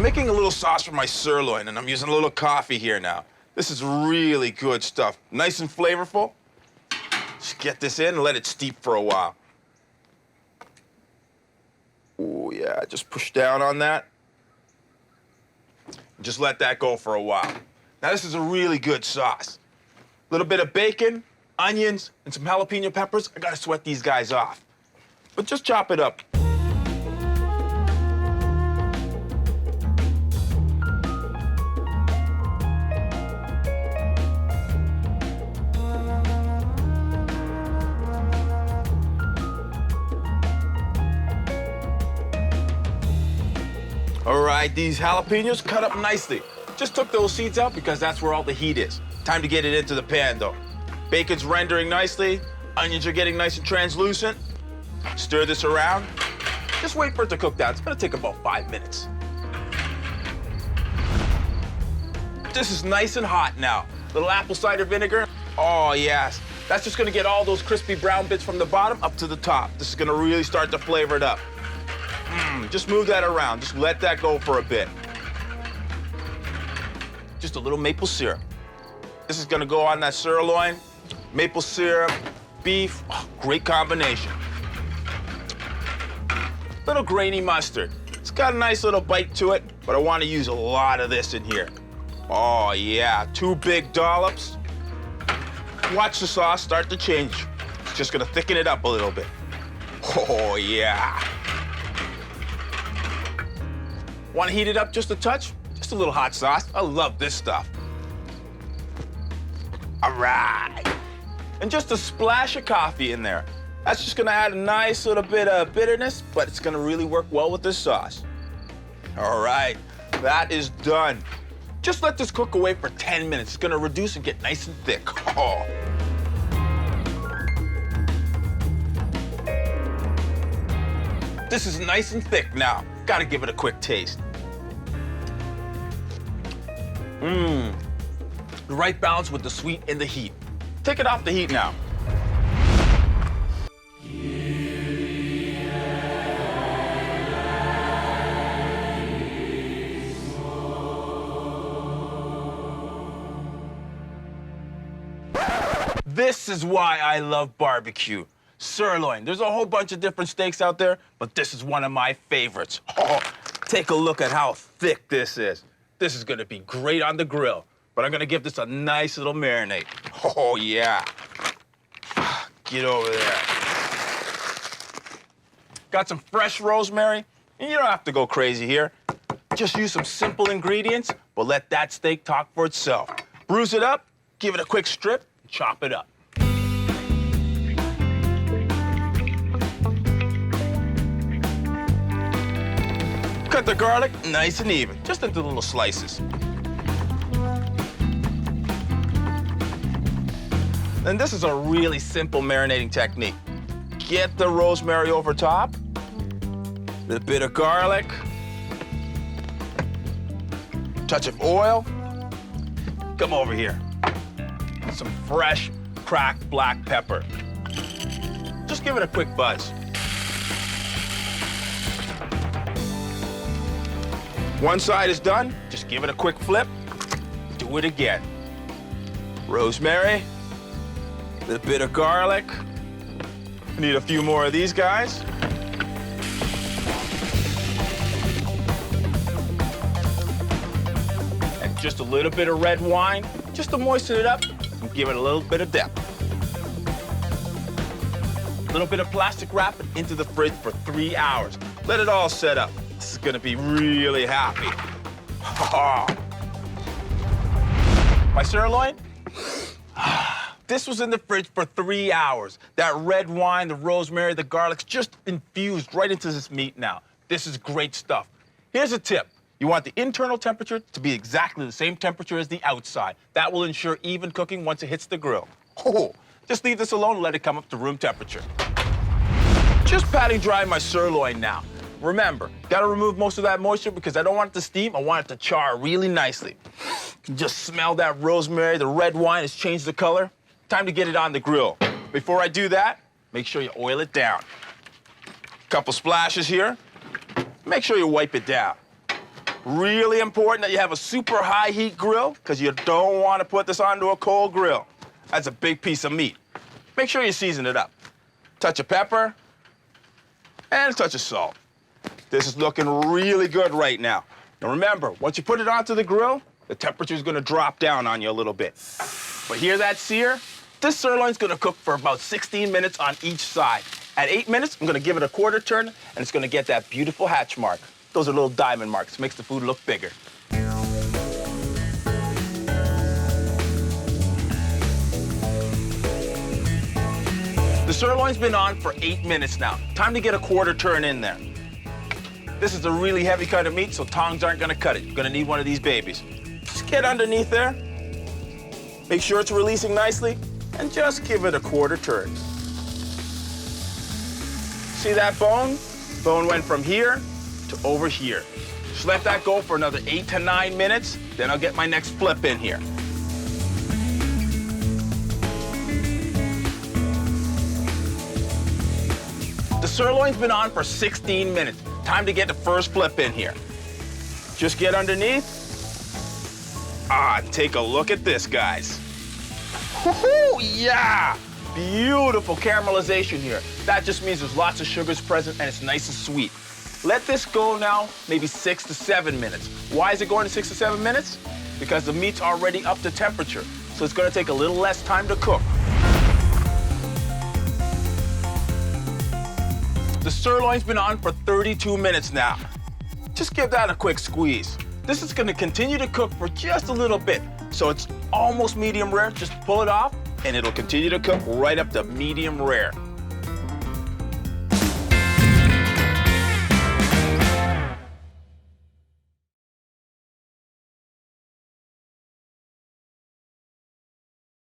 making a little sauce for my sirloin, and I'm using a little coffee here now. This is really good stuff. Nice and flavorful. Just get this in and let it steep for a while. Oh, yeah, just push down on that. Just let that go for a while. Now, this is a really good sauce. A little bit of bacon, onions, and some jalapeno peppers. I gotta sweat these guys off. But just chop it up. All right, these jalapenos cut up nicely. Just took those seeds out because that's where all the heat is. Time to get it into the pan, though. Bacon's rendering nicely. Onions are getting nice and translucent. Stir this around. Just wait for it to cook down. It's gonna take about 5 minutes. This is nice and hot now. Little apple cider vinegar. Oh, yes. That's just gonna get all those crispy brown bits from the bottom up to the top. This is gonna really start to flavor it up. Just move that around. Just let that go for a bit. Just a little maple syrup. This is gonna go on that sirloin. Maple syrup, beef, great combination. Little grainy mustard. It's got a nice little bite to it, but I wanna use a lot of this in here. Oh yeah, 2 big dollops. Watch the sauce start to change. It's just gonna thicken it up a little bit. Oh yeah. Want to heat it up just a touch? Just a little hot sauce. I love this stuff. All right. And just a splash of coffee in there. That's just gonna add a nice little bit of bitterness, but it's gonna really work well with this sauce. All right, that is done. Just let this cook away for 10 minutes. It's gonna reduce and get nice and thick. Oh. This is nice and thick now. Gotta give it a quick taste. The right balance with the sweet and the heat. Take it off the heat now. This is why I love barbecue. Sirloin. There's a whole bunch of different steaks out there, but this is one of my favorites. Oh, take a look at how thick this is. This is gonna be great on the grill, but I'm gonna give this a nice little marinade. Oh, yeah. Get over there. Got some fresh rosemary, and you don't have to go crazy here. Just use some simple ingredients, but let that steak talk for itself. Bruise it up, give it a quick strip, and chop it up. Cut the garlic nice and even, just into little slices. And this is a really simple marinating technique. Get the rosemary over top, a bit of garlic, touch of oil. Come over here. Some fresh cracked black pepper. Just give it a quick buzz. One side is done, just give it a quick flip. Do it again. Rosemary, a bit of garlic. Need a few more of these guys. And just a little bit of red wine, just to moisten it up and give it a little bit of depth. A little bit of plastic wrap and into the fridge for 3 hours. Let it all set up. This is gonna be really happy. My sirloin? This was in the fridge for 3 hours. That red wine, the rosemary, the garlic's just infused right into this meat now. This is great stuff. Here's a tip. You want the internal temperature to be exactly the same temperature as the outside. That will ensure even cooking once it hits the grill. Oh, just leave this alone and let it come up to room temperature. Just patting dry my sirloin now. Remember, gotta remove most of that moisture because I don't want it to steam, I want it to char really nicely. You can just smell that rosemary, the red wine has changed the color. Time to get it on the grill. Before I do that, make sure you oil it down. Couple splashes here. Make sure you wipe it down. Really important that you have a super high heat grill because you don't want to put this onto a cold grill. That's a big piece of meat. Make sure you season it up. Touch of pepper and a touch of salt. This is looking really good right now. Now remember, once you put it onto the grill, the temperature is going to drop down on you a little bit. But hear that sear? This sirloin's going to cook for about 16 minutes on each side. At 8 minutes, I'm going to give it a quarter turn, and it's going to get that beautiful hatch mark. Those are little diamond marks. Makes the food look bigger. The sirloin's been on for 8 minutes now. Time to get a quarter turn in there. This is a really heavy cut of meat, so tongs aren't gonna cut it. You're gonna need one of these babies. Just get underneath there. Make sure it's releasing nicely, and just give it a quarter turn. See that bone? Bone went from here to over here. Just let that go for another 8 to 9 minutes, then I'll get my next flip in here. The sirloin's been on for 16 minutes. Time to get the first flip in here. Just get underneath. Take a look at this, guys. Woohoo, yeah! Beautiful caramelization here. That just means there's lots of sugars present and it's nice and sweet. Let this go now maybe 6 to 7 minutes. Why is it going to 6 to 7 minutes? Because the meat's already up to temperature, so it's gonna take a little less time to cook. The sirloin's been on for 32 minutes now. Just give that a quick squeeze. This is gonna continue to cook for just a little bit, so it's almost medium rare. Just pull it off, and it'll continue to cook right up to medium rare.